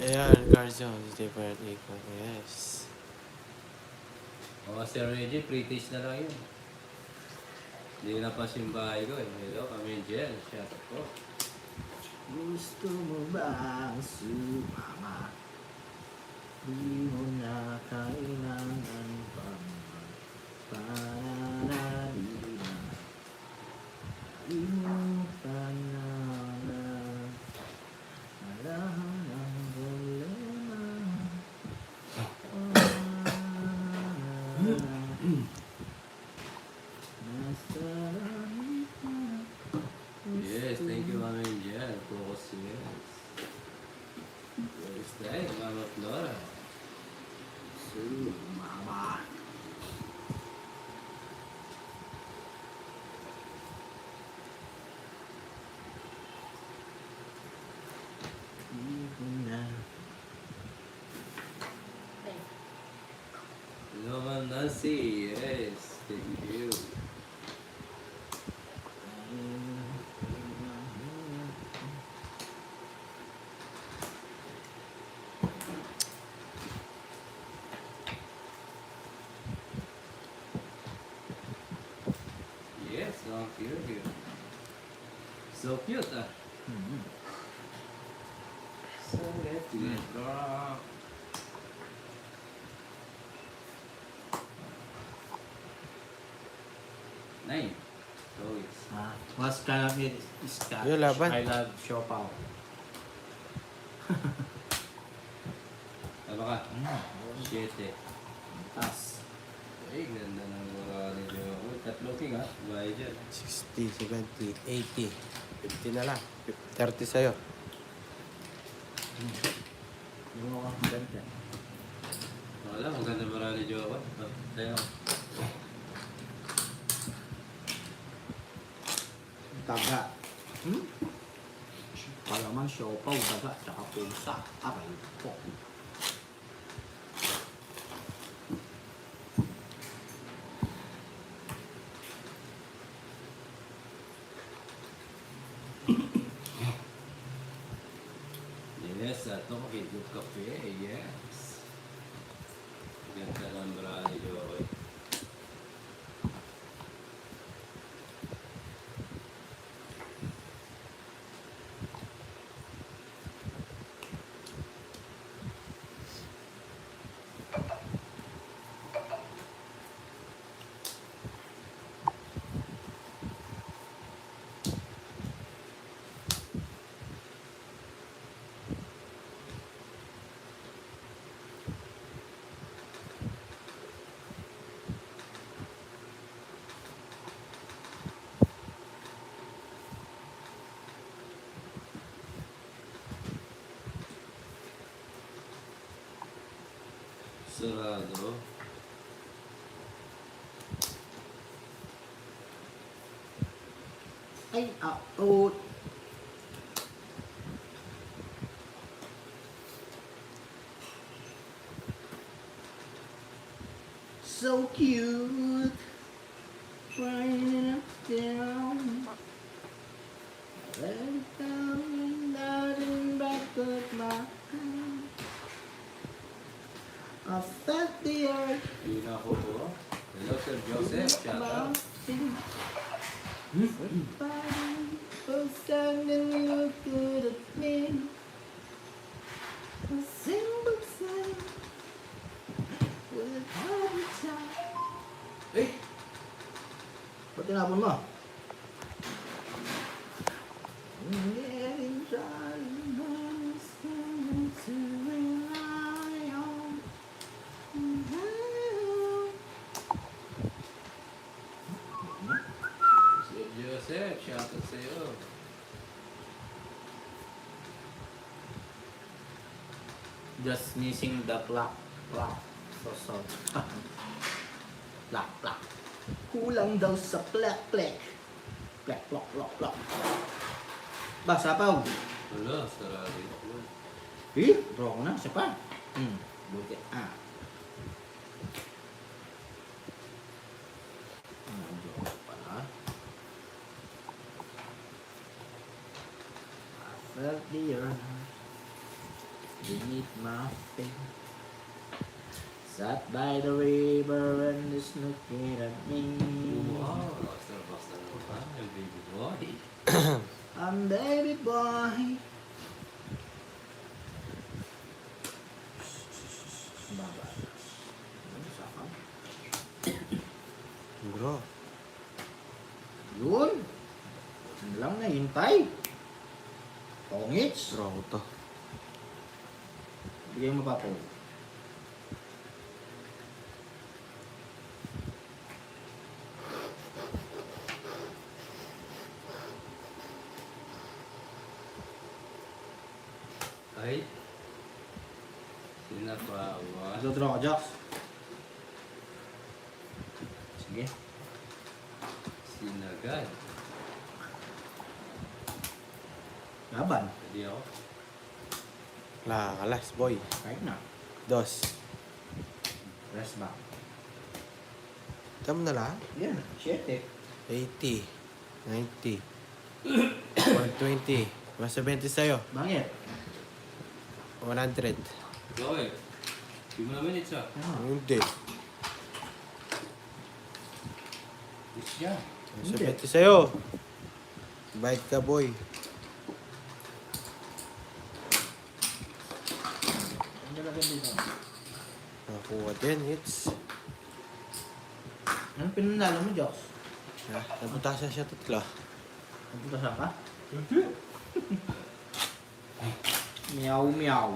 Ayan, Carl Jones, happy birthday ko. Yes. O, Sir Reggie, British na lang yun. Hindi na pa simbahay ko eh. Hello, kami Jel. Shout out po. Gusto mo bang sumama? Di mo na kailangan pang pananalina. Imutan na na alahan ang problema. Nasa langit na. Yes, thank you, Mami Jel. Focus, yes. Yes, tayo, Mama Flora. Sumama. Di ko na. Hello, Ma'am Nancy. Yes, thank you. Yes, so cute. So cute, ah. So let's get rock. Nine. So it's What's kind of it is that? Yung laban. I love Siopaw. ano ka? 7. Tas. Ay, ganda ng mura ni Joe. Tatlo king ha, bahay dyan. 60, 70, 80. 50 na lang. 30 sa'yo. Yung mga ganda. Wala, maganda mura ni Joe. Tayo. Daga. Palaman Siopaw, daga, tsaka pusa. Aray po. Yes, ito makikip kape. Yes. Ganda ng mura ni Joe. Sarado. Ay, out. So cute. Crying up down. Let it down and out in back of my hand. I felt the earth Yun ako po. Hello, Sir Joseph. Shout out. bouncing. Somebody was standing look good at me. A single sign with a heart attack. Eh! Ba't tinapon mo? Getting tired of someone to rely on. Sir Joseph, shout out sa'yo. Just missing the clock. Clock. So. Clock, clock. Kulang daw sa plek, plek. Plek, plok, plok, plok. Ba, sapaw. Wala, sarado. Draw ko na, siya pa. Buti. Draw ko pala. I felt the earth beneath my feet. Sat by the river and is looking at me. Wow, basta naman. Yung baby boy. I'm baby boy. Baba. Ano sa akin? Bro. Yun. Ano lang na, hintay. Pongits. Bro ako to. Bigay mo pa po. Ay. Sinapawa. Ito draw ka, Jax. Sige. Sinagad. Laban. Pwede ako. Lakalas, boy. Kahit na. Dos. Rest back. Tama na lang. Yan. 7. 80. 90. 120. 170 sa'yo. Bakit? 100. Ikaw eh. Hindi mo na minutes ah. Ano? Hindi. Isya. 170 sa'yo. Bite ka, boy. Ang lalagyan dito. Nakakuha din, hits. Anong pinanalo mo, Jax? Nabutasan siya tatlo. Nagpunta saan ka? Meow, meow.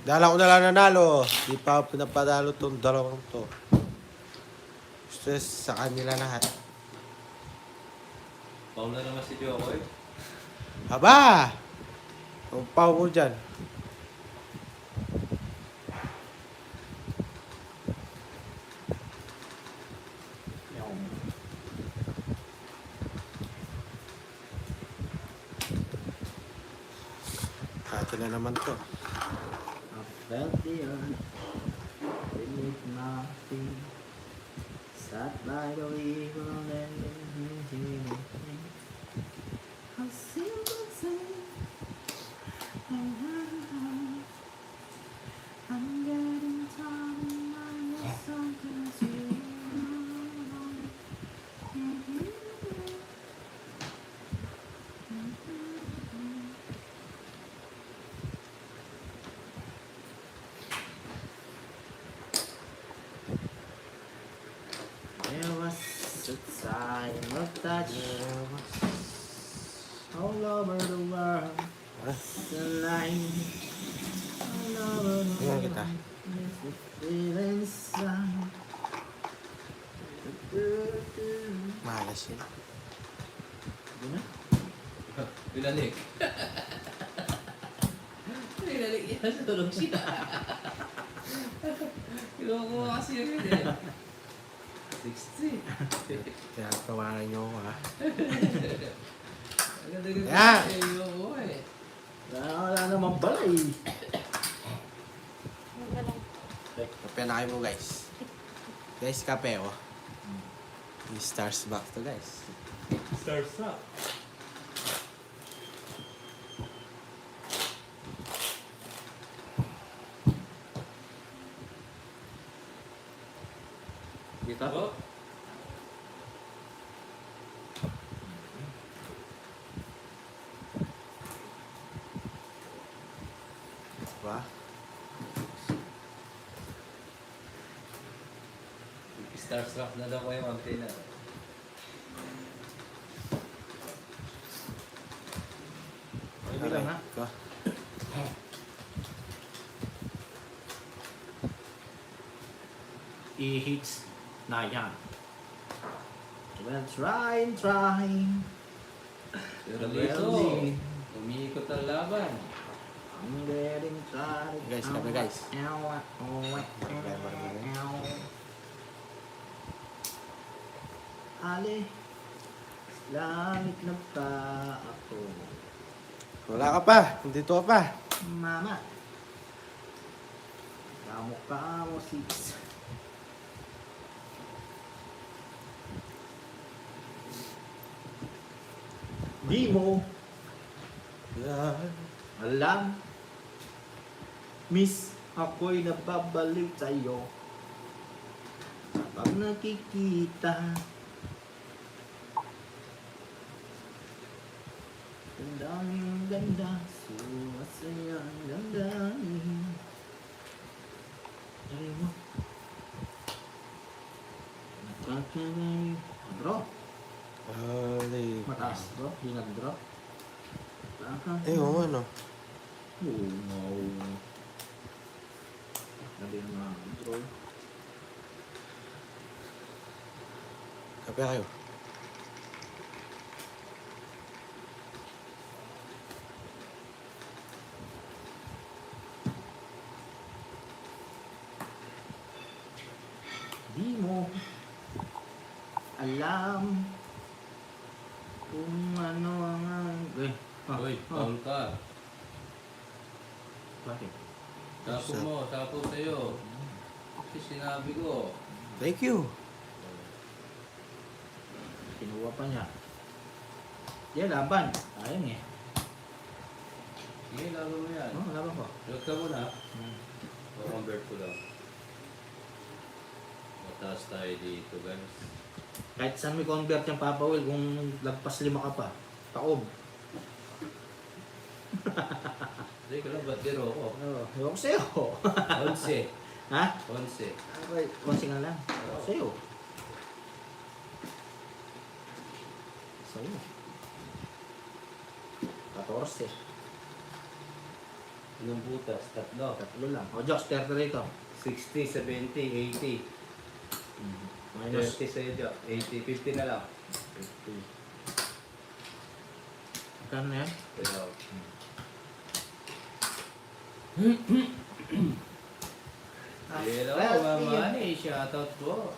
Dala ko na lang nanalo. Di pa ako pinapadalo tong dalawang to. Gusto sa kanila lahat. Paul na naman si Joko eh. Haba! Ang pao mo dyan. Meow. Atin na naman to. I felt the earth beneath my feet. Sat by the river and a simple thing. I'm getting tired and I need something to There was a time of touch all over the world. Tonight, all over the Tingnan world. kita. There's a feeling inside. Malas yun. Di na? Binalik. Binalik yan sa tulog siya. Kinukuha kasi yun eh. 60. Tinatawanan niyo ako, ha? Agad-agad Yeah. kasi kinukuha eh. Wala naman pala eh. Kape na kayo mo, guys. Guys, kape, oh. Stars back to, guys. Starts up. Dito? Oh. Diba? Starstruck na daw kayo, Ma'am Tina. Pwede lang ha? Diba? I-hits na yan. Well, try. Pero Well, dito, di. umiikot ang laban. I'm getting tired. Guys, kape, guys. Ali, langit na pa ako. Wala ka pa. Dito ka pa. Mama. Kamukha mo sis. Di mo Yan. alam Miss, ako'y nababalik sa'yo. Pag nakikita. Ang daming ganda, sumasaya ang damdamin. Ay mo. Nakakagay. Bro, Ay, mataas bro, hindi nag-drop. eh, oo, ano. Oh no. Sabi ng mga bro. Kape kayo. Di mo alam kung ano ang... Uy, foul ka. Bakit? Tapo mo, tapo sa'yo. Kasi sinabi ko. Thank you. Kinuha pa niya. Yan, laban. Ayun eh. Sige, laban mo yan. Oh, laban ko. Look ka muna. O-convert ko lang. Mataas tayo dito, guys. Kahit saan may convert yung Papa Will, kung lagpas 5 ka pa. Taob. Hindi ko lang, ba't biro ko? Oo, ewan ko sa'yo. 11. Ha? 11. Okay, konsi nga lang. Ewan ko sa'yo. Sa'yo. 14. Ilang butas? Tatlo. Tatlo lang. O, Josh, 30 rito. 60, 70, 80. Minus 30 sa'yo, Jo. 80, 50 na lang. 50. Magkano na yan? Pero, hello, Mama Ani. Shoutout po.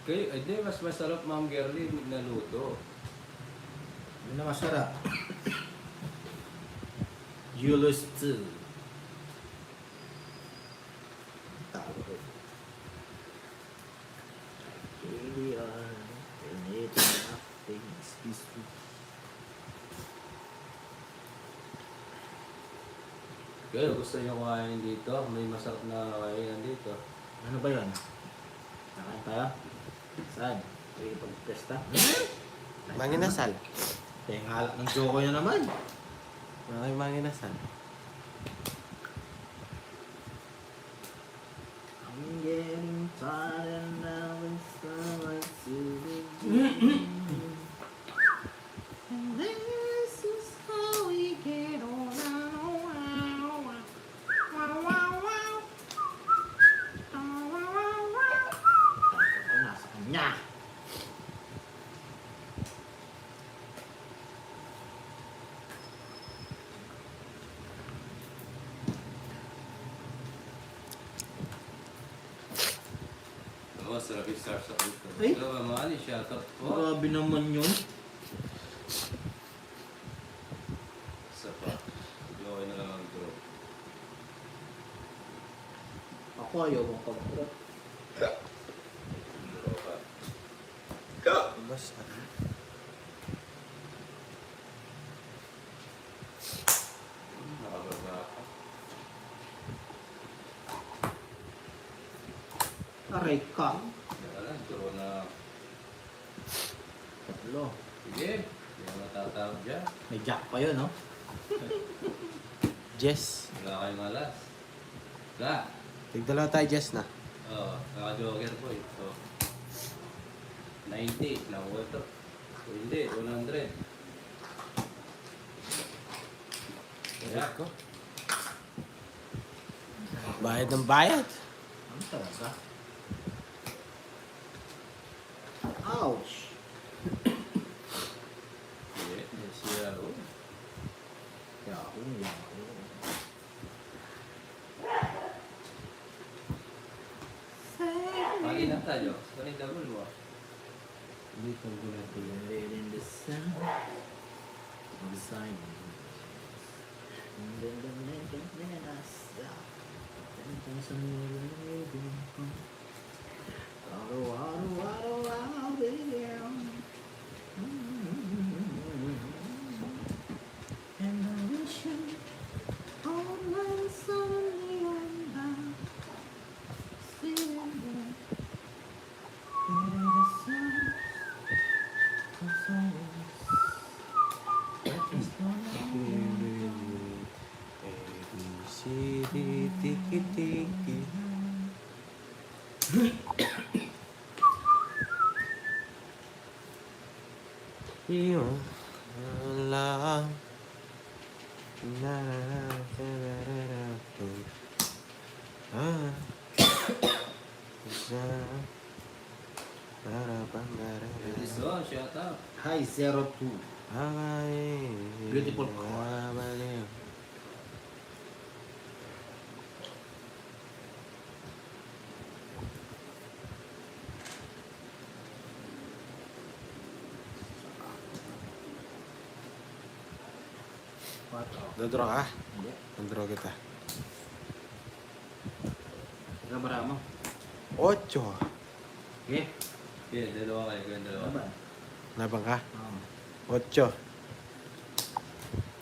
Kayo, hindi, mas masarap Ma'am Gerlin na luto. Yun na masarap. Julius 2. Tawag ko. Really are anything nothing is peaceful. Kayo, gusto nyo kumain dito? May masarap na kainan dito. Ano ba yun? Nakain tayo? Saan? Pwede pag-testa? Manginasal. Tengalak ng Joko na naman. Mga manginasal. I'm getting tired now and someone to be and this is how we get on and on. Wow, wow, wow. Wow, wow, wow, wow. Ako nasa kanya. Oo, sarap yung stars sa dito. Ay. Hello, Mama Ani. Shoutout po. Grabe naman yun. Isa pa. Okay na lang ang drop. Ako ayaw kong pag-drop. Drop pa. Basta. Nakababa ka. Aray ka. Yan lang, draw na. Tatlo. Sige, hindi mo natatawag dyan. May jack pa yun, no? Jess. Wala kayong alas. Wala. Tigdalaw tayo, Jess na. Oo, naka-jogger po eh. So, 90, nakuha ito. So, hindi, 100. Kaya, Ko. Bayad ng bayad. Ano talaga? Ouch! hindi, siya, oh. Yahoo, yahoo. Pali lang tayo. Kanina double mo. Hindi ko gulat ko yan. Red in the sun of the silence. And then I stop. And then some living. Araw-araw I'll be there. And I wish you all my suddenly I'm back. Sitting there. Hearing the sound of silence. That is gone away. ABCD, tiki-tiki. Yung alam na This one, shut up. Hi, 02. Beautiful What? Dodro ka? Hindi. Dodro kita. Gabara mo. 8. Okay. Yeah, dalawa kayo, kayong dalawa. Ano ba? Nabang ka? Oh. 8.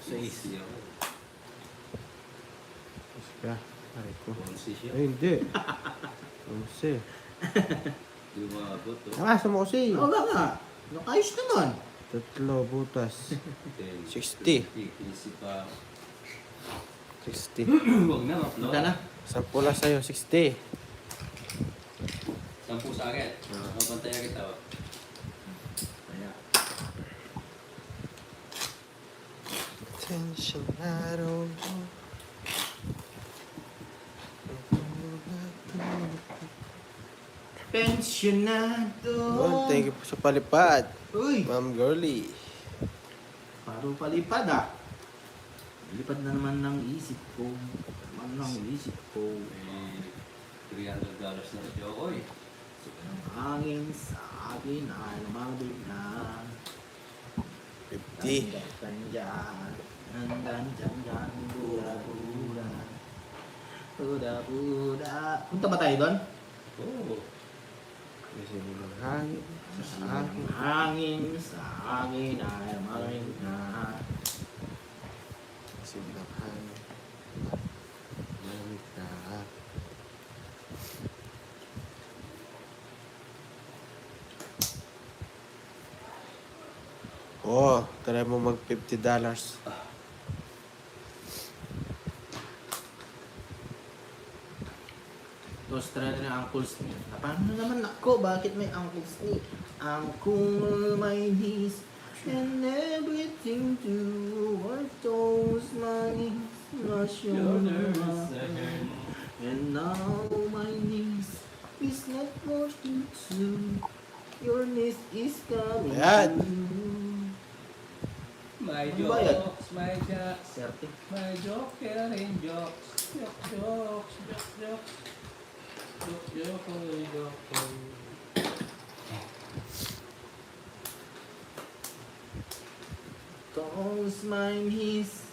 So easy ako. Ka. Aray ko. Bonsi siya. Ay, hindi. 11. Di umabot, oh. Nakasa mo kasi. Oo nga. Nakayos naman. 3 butas. 10, 60. 15 pa. 60. Huwag na, upload. Magka na? 10 lang sa'yo, 60. 10 sa akin. Mapantay na kita, oh. Kaya. Tensionado. Pensionado. Oh, thank you po sa palipad. Uy. Ma'am Girly. Parang palipad ah. Lipad na naman ng isip ko. Naman ng isip ko. May $300 na ito ako, eh. Ang hangin sa akin ay lumabig na. 50. Nandyan, nandyan, buda-buda. Buda-buda. Punta ba tayo doon? Oo. Kasi ng hangin sa akin. Ang hangin sa akin ay lumabig na. Kasi ng hangin. Lamig na. Oh, try mo mag $50. Tapos try na ng Uncle Snake. Paano naman ako? Bakit may Uncle Snake? Uncle my knees and everything to what those my knees my shoulders. And now my knees is not much to do. Your knees is coming Ayan. through. My Ano ba yan? jokes, my jokes. Serte. My joke, killing jokes. Jokes, jokes, jokes, jokes. Joke, joke, joke. Cause my knees,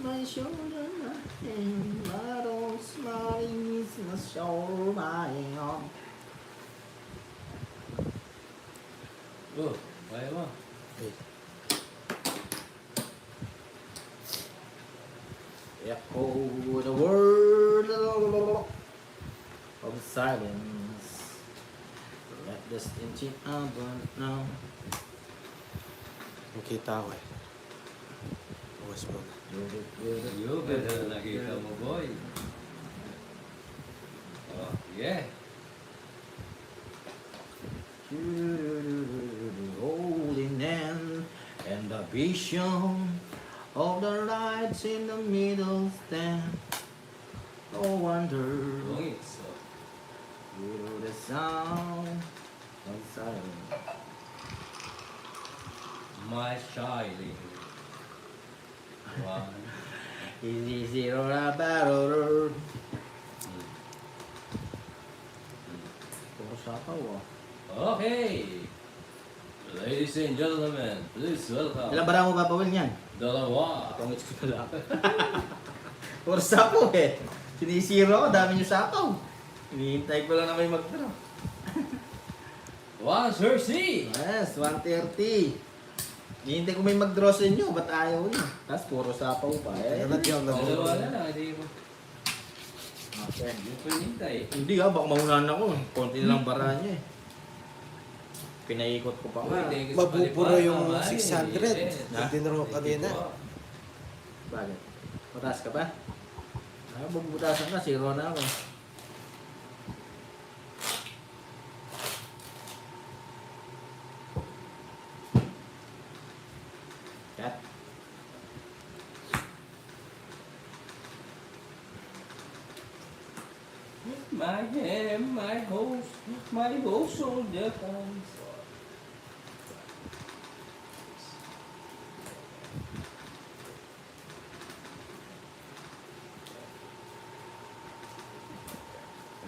my shoulder, my hand, my arms, my knees, my shoulder, my arm. Oh, kaya mo. Echo the word of silence. Let the stingy burn now. Nakita ko eh. Bukas mo na. Yo, ganda na nakita mo, boy. Oh, yeah. Holding hand and the vision of the lights in the middle stand. No wonder Bongits. Oh. through the sound of silence. My shining. One. Easy zero na battle. Puro sapaw ah. Okay. Ladies and gentlemen, please welcome. Ilang bara mo papawal niyan? Dalawa. Pangits ko na lang. Puro sapaw eh. Sinisiro ako, dami niyo sapaw. Hinihintay ko lang na may mag-draw. Wow, Sir C! Yes, 130. Hihintay ko may mag-draw sa inyo, ba't ayaw niyo? Tapos puro sapaw pa. Kaya na diyan na Dalawa na lang, hindi mo. Okay. Hindi ko hinintay. Hindi baka maunahan ako. Konti na lang bara niya eh. Pinaikot ko pa nga. Hindi, gusto Mabubura palipan, yung tama, 600. yes. Yung dinaro kanina. Bakit? Mataas ka pa? Bubutasan ka, zero na ako. Cut. My hand, my hose on the pants.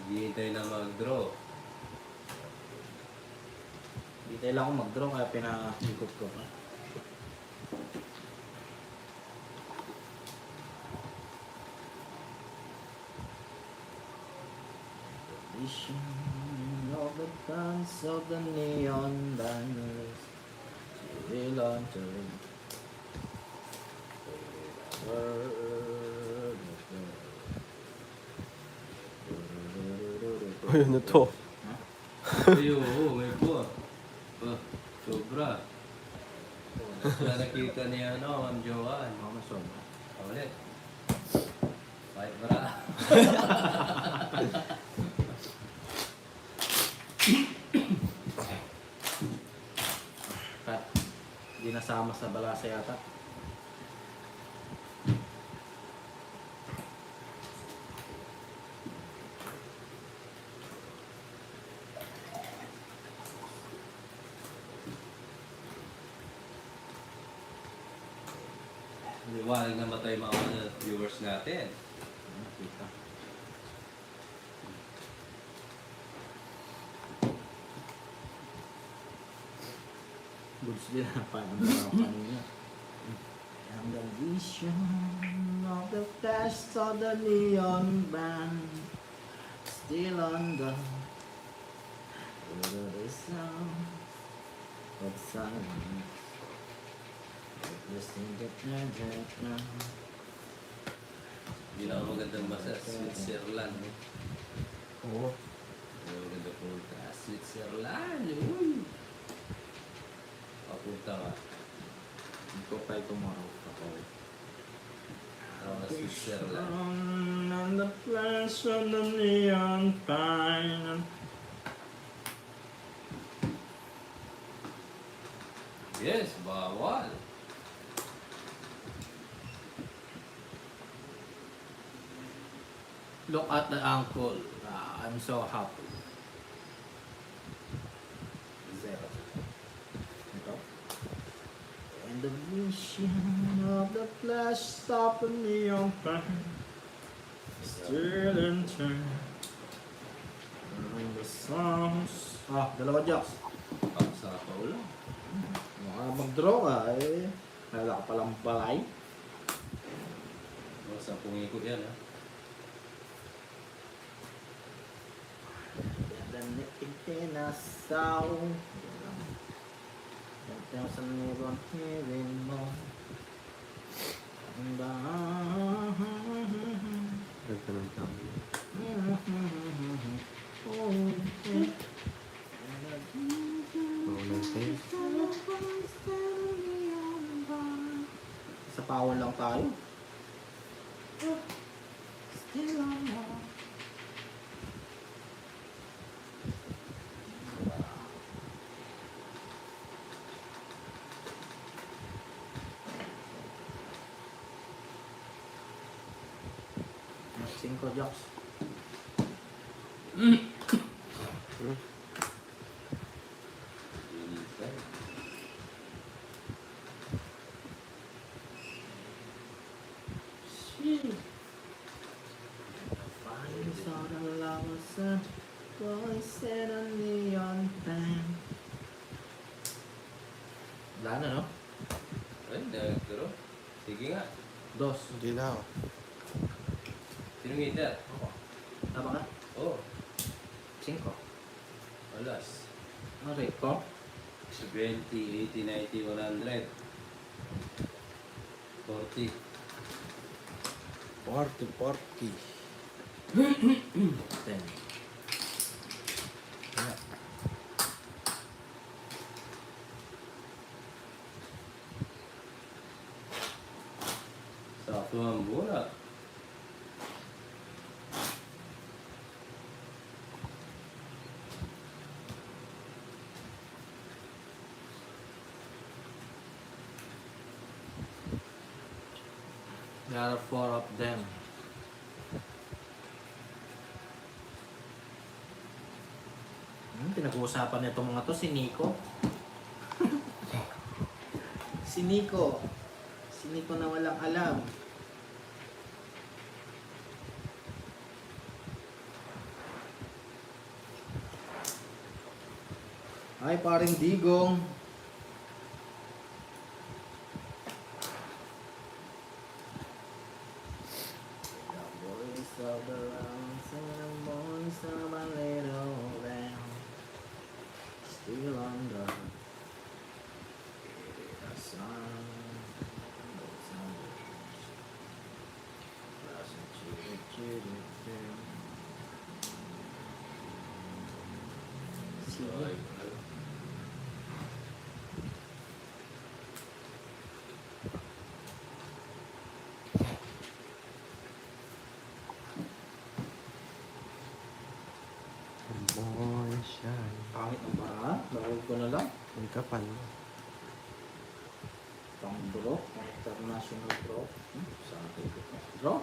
Naghihintay na mag-draw. Hindi tayo lang ako mag-draw kaya pinaikot ko pa. Vision of the dance of the neon banners still on turn. Ay, ano to? Ay, oo, may buwa. Sobra. Wala nakita ni Ma'am Joanne. Ako masobra. Ulit. Fight bara. Cut. Hindi nasama sa balasa yata. Liwanag na matay mga viewers natin. Nakita. Goods din ang panamang kanina. And the vision of the flash of the neon band still on the sound of silence. Listen to the Hindi na ako magandang masa. Switzerland. Oo. Hindi ako maganda punta. Switzerland. Uy! Papunta ka. Ito pa tomorrow. Switzerland. On the flash of the neon pine. Yes, bawal. Look at the ankle. I'm so happy. Zero. Ito. And the vision of the flash of the neon pine still in turn. And the songs. Dalawa jocks. Ang sapaw lang. Baka mag-draw ka eh. Wala ka palang palay. Mga 10 ikot yan, ha? Dan itinasaw. Ito yung sa nibon hirin mo. Ang Ganda ng tao. Sa pawon lang tayo. Still on more. Cinco jocks. Hinintay. Fire saw the lovers and boys in a neon band. Wala na, no? Ay, nagturo. Sige nga. Dos. Hindi na ako. Sinong hitter? Tama ka? Oo. Cinco. Alas. Ang rate ko? 70, 80, 90, 100. 40. 40. 10. Sakto ang bola. There are 4 of them. Pinag-uusapan nitong mga to si Nico. Si Nico. Si Nico na walang alam. Ay, paring Digong. The voice of the rounds and the voice of a little lamb still on the sun. Ay, Moonshine. Pangit ang bara. Bawal ko na lang. Ang kapal. Pang draw. Pang international draw. Sa akin ko. Draw?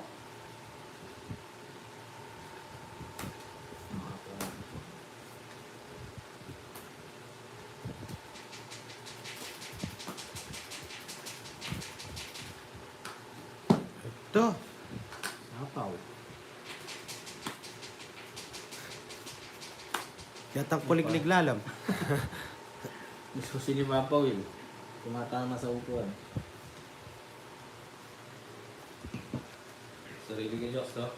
Ito. Sapaw. Yatang kulig-lig lalam. Gusto sinimapaw yun. Tumatama sa upuan. sarili ka Diyos, no?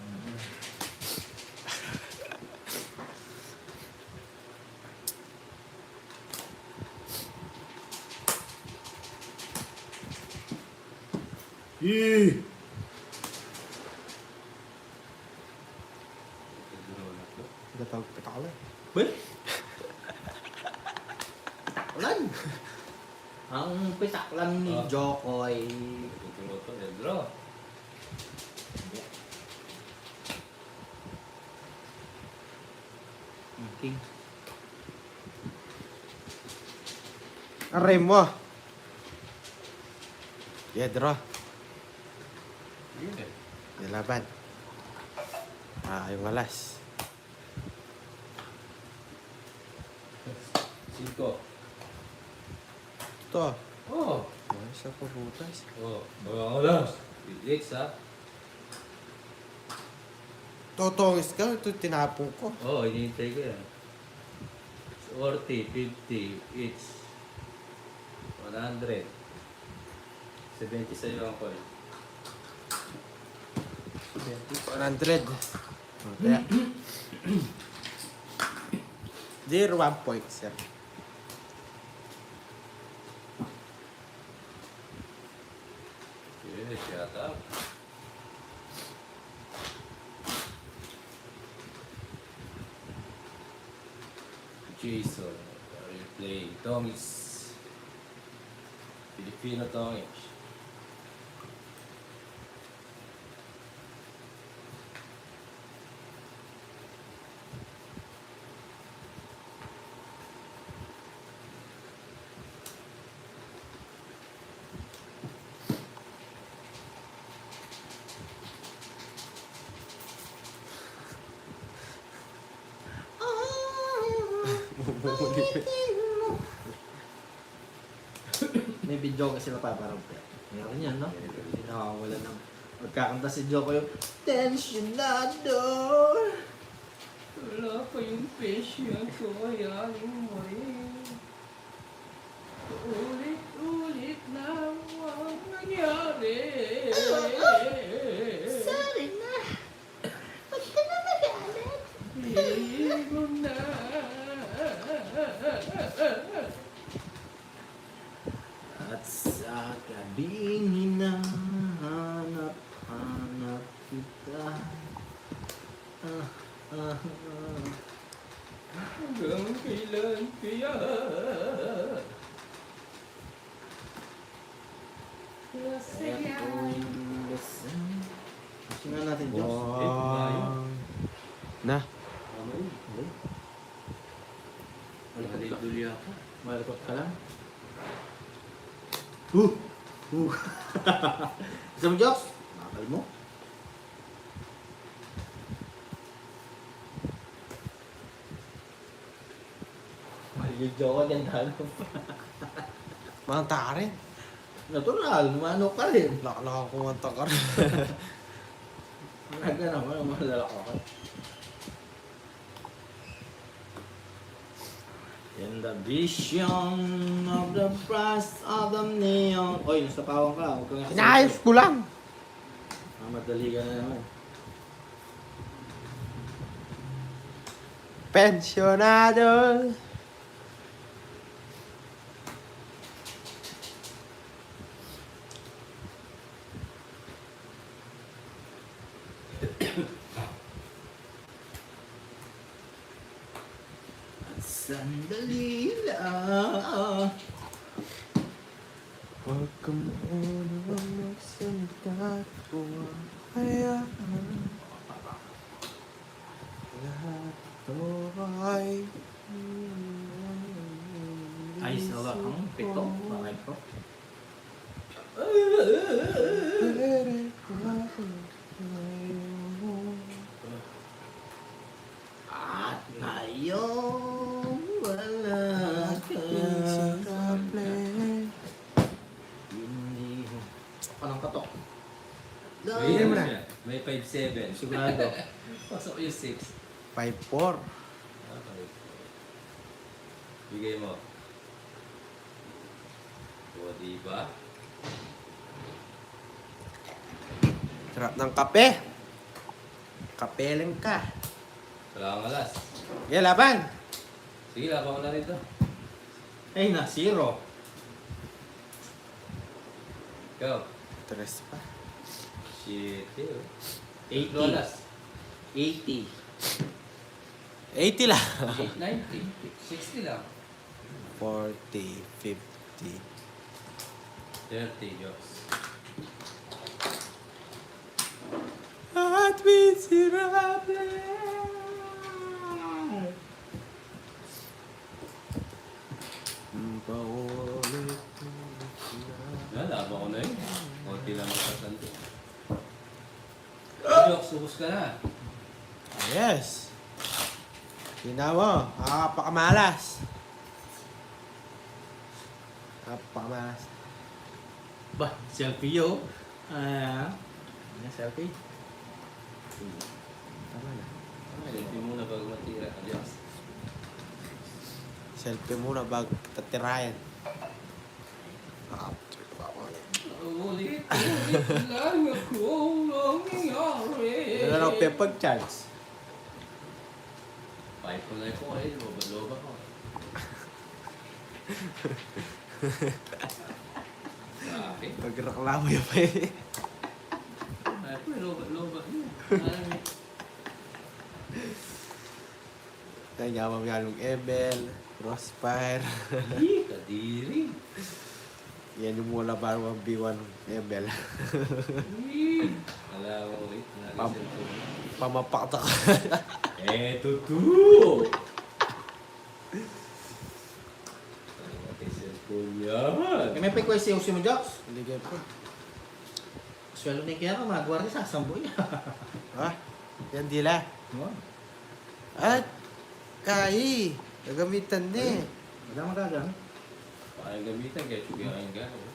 Yee! Gatawag ka. Wait! Ulan! Ang pitak lang ni Ah. Jokoy. Tuturo to, draw. King. Aray mo. Yedro. Yun eh. Nilaban. Yung alas. 5. Ito. Oh. Ay, sa pabutas. Oh. Mga alas. Bilis, ha? Totongis ka. Ito tinapong ko. Oo, hinihintay ko yan. 40, 50, each. 100. 70 sa'yo ang coin. 100. Kaya. Dear 1 point, sir. Okay, shut up. Jason, are you playing? Tomis. Filipino Tomis. May video kasi napaparang pe. Meron yan, no? Hindi nakawala ng... Magkakanta si Joko yung Tensionado. Wala pa yung passion ko, hayaan mo rin. Ulit-ulit lang ang nangyari. Sorry na. Huwag ka na magalit. Hindi mo na. natin, Diyos. Wow. Na. Ano yun? Okay. Maliduli ako. Malapot ka lang. Gusto mo, Diyos? Makakal mo. Maligid ako ng talo. Manta ka rin. Natural, mano ka rin. Laka ako kumanta ka rin. Naga naman, malalak ako. In the vision of the price of the neon. Oy, nasa pawang ka. Huwag kang Inayos ko lang. Madali ka na naman. Pensionado. Sandali lang. Huwag ka muna magsalita ko hayaan. Lahat ito ay Ayos na ba ang pito? Bakit ko? At ngayon wala ka. Hindi. Anong katok? May, mo na. siya. May 5-7. Sigurado. Pasok ko yung 6. 5-4. Okay. Bigay mo. O, diba? Sarap ng kape. Kapeleng ka. Wala kang alas. Sige, laban. Sige, laban ko na rito. Ay na, 0. Ikaw. Tres pa. Shit. 80. Ito alas. 80. 80 lang. 90. 60 lang. 40, 50. 30, Diyos. At miserable. Paulit. Laban ko na yun. Konti lang matatanda. Diyos, subos ka na. Yes. Tingnan mo. Nakakapakamalas. Nakakapakamalas. Ba, selfie yo. Selfie. Tama na. Selfie muna bago matira. Diyos. Selfie muna bago tatirayan. Ulit lang ako ang nangyari. Ano lang pepag-charge? 5 ko na po eh. Loba ko. Sa akin. Pagreklamo yun pa eh. Ay po, loba. Nangyamam yan ng Ebel, Crossfire. Kadiri. Yan yung mula parang 1v1 Ebel. Alam mo ulit. Pam- Pamapakta ka. Eto to! Yan. May request si mo, Jox. Ligay po. Swelo ni kaya ka, magwari sa sambo niya. Ha? Yan dila. At kai. Nagamitan ni. Wala magagang. Paano gamitan kaya sugi ang gano'n?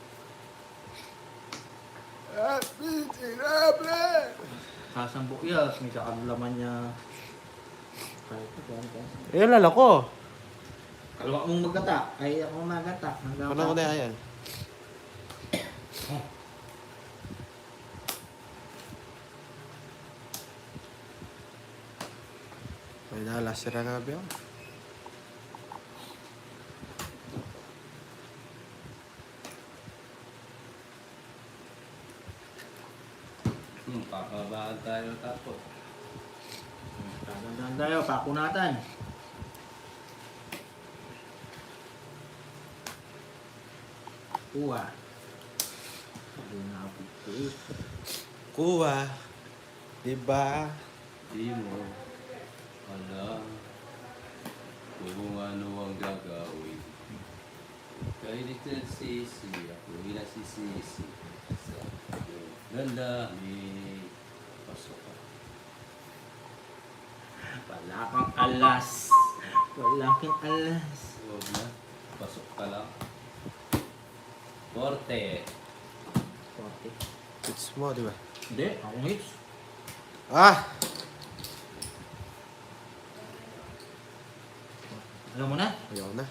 At miserable. Sasambo niya, may kakalaman niya. Kahit ito, Eh, lala ko. Kalawa mong magata, ay ako magata. Ano ko na yan? May nalasira nga ba yun? Papabahan tayo tapos. Tandaan tayo, pakunatan. Kuha. Sabi na ako. Kuha. Diba? Di mo alam kung ano ang gagawin. Kahit nagsisi, ako'y nasisisi. Sa lalaki, pasok ka. Wala kang alas. Wala kang alas. Huwag na, pasok ka lang. Forte. 40. Hits mo, diba? Hindi, akong hits. Ah! Alam mo na? Ayaw na.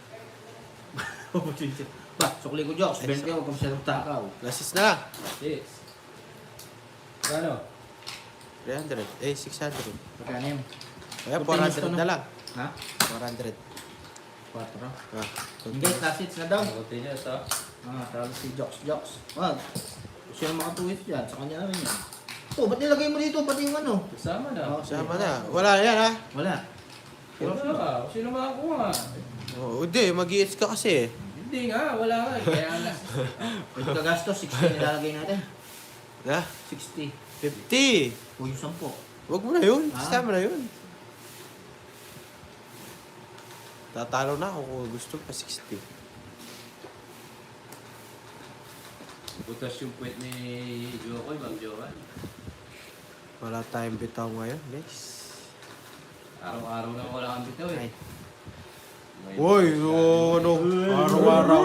Ba, sukli ko jokes. 20 ako kung masyadong takaw. Lasis na lang. 6. Kano? 300. 600. Magkano yun? Kaya Continuous to, 400 no? na lang. Ha? 400. 4. Ah, Hindi, last hits na daw. Continuous ha? Talo si Jokes. Wag. Kung sino makatuwit dyan, sa kanya na rin yan. Oh, ba't nilagay mo dito? Pati yung ano? Kasama na. Oh, sama na. Wala yan, ha? Wala. Wala ka. Sino makakuha? Oh, hindi. Mag-i-hits ka kasi. Hindi nga, wala ka. Kaya nga. Ito kagastos, 60 nilalagay natin. Na? 60. 50. O yung 10. Wag mo na yun. Ah. Sama na yun. Tatalo na ako kung gusto pa 60. Butas yung puwet ni Jokoy, Ma'am Johan. Wala tayong bitaw ngayon, guys. Araw-araw na wala kang bitaw Ay. eh. Ngayon, Uy, ano? Araw-araw.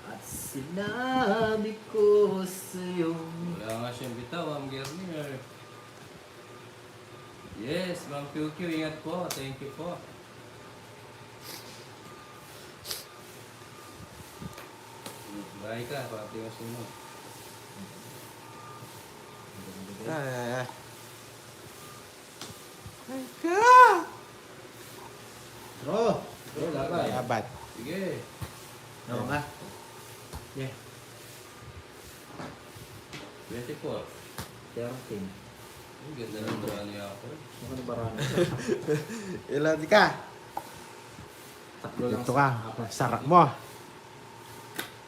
At sinabi ko sa'yo. Wala nga siyang bitaw, Ma'am Gernier. Yes, Ma'am QQ, ingat po. Thank you po. Bye ka, pati yung sunod. Ay, ay ka! Bro! Bro, labay. Abat. Sige. Ano ba? Yeah. 24. 13. Ang ganda ng dura niya ako. Ano ka barano? Ilan ka? Tatlo lang. Dito ka. Sarap mo.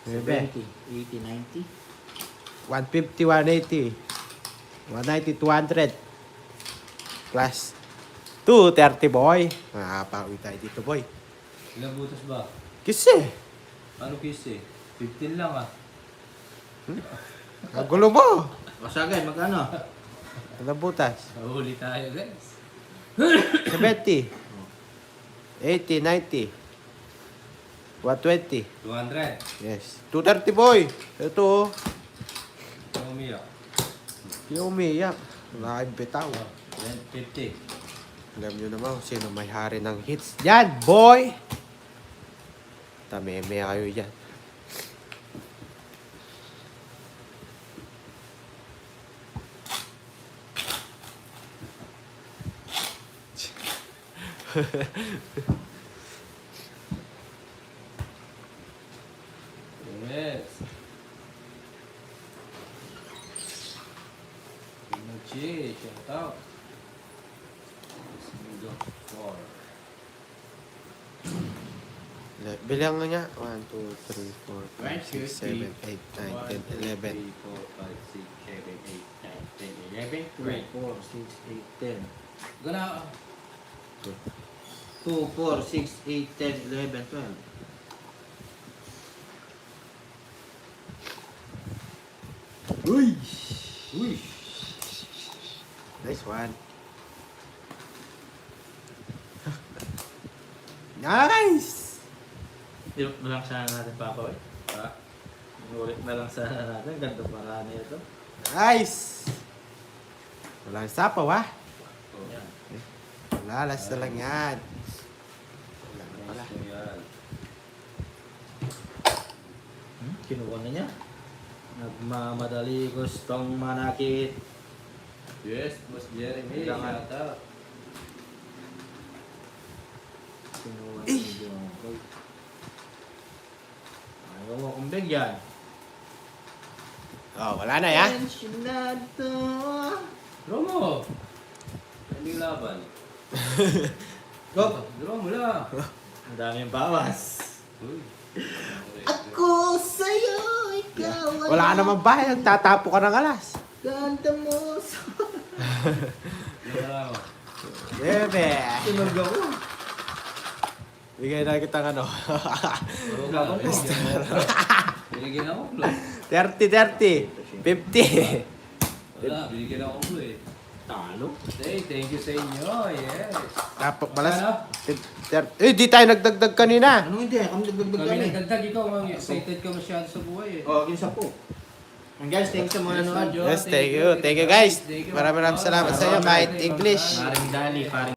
70, 80, 90. 150, 180. 190, 200. Plus 230, boy. Makakapawi tayo dito, boy. Ilang butas ba? Kasi. Ano kiss eh? 15 lang ah. Ang gulo mo. Wasagay, magkano? Ilang butas? Mahuli tayo guys. 70. 80, 90. 120. 200. Yes. 230, boy. Ito, oh. Ito umiyak. Hindi umiyak. Wala kayong bitaw. 50. Alam nyo naman kung sino may hari ng hits. Yan, boy! Tameme kayo dyan. Yes. Energy, shout out. Four. Bilang nga niya. 1, 2, 3, 4, 5, 6, 7, 8, 9, 10, 11. 4, 5, 6, 7, 8, 9, 10, 11. 2, Great. 4, 6, 8, 10. Gana. 2, 4, 6, 8, 10, 11, 12. Uy! Uy. Nice one. Nice! Ulit na lang sana natin, Papa. Ha? Ulit na lang sana natin. Ganda para na ito. Nice! Walang sapaw, ha? Oh. Yan. Wala, last na lang yan. Wala na pala. So, yan. Kinuha na niya. Nagmamadali gustong manakit. Yes, Boss Jeremy. Kailangan. Shout out. Kinuha na niya. Ayaw mo akong bigyan. Oh, wala na ya. Pensionado. Draw mo. Hindi laban. Go. Draw mo lang. Ang daming bawas. Uy. Ako sa'yo, ikaw Wala ka naman ba? Tatapo ka ng alas. Ganda mo sa... Draw mo. Bebe. Sunog ako. Bigay na kitang ano. Draw ka. Binigyan ako clue. 30, 50. Wala, binigyan ako clue eh. Talo. Thank you sa inyo. Yes. Tapos balas. Ano? Di tayo nagdagdag kanina. Anong hindi? Kami dagdag Kami kami. nagdagdag ikaw, excited ka masyado sa buhay eh. Oh, yung 10. And guys, thanks sa mga nanonood. Yes, thank you. Thank you guys. Maraming salamat sa inyo kahit English. Paring Dali, paring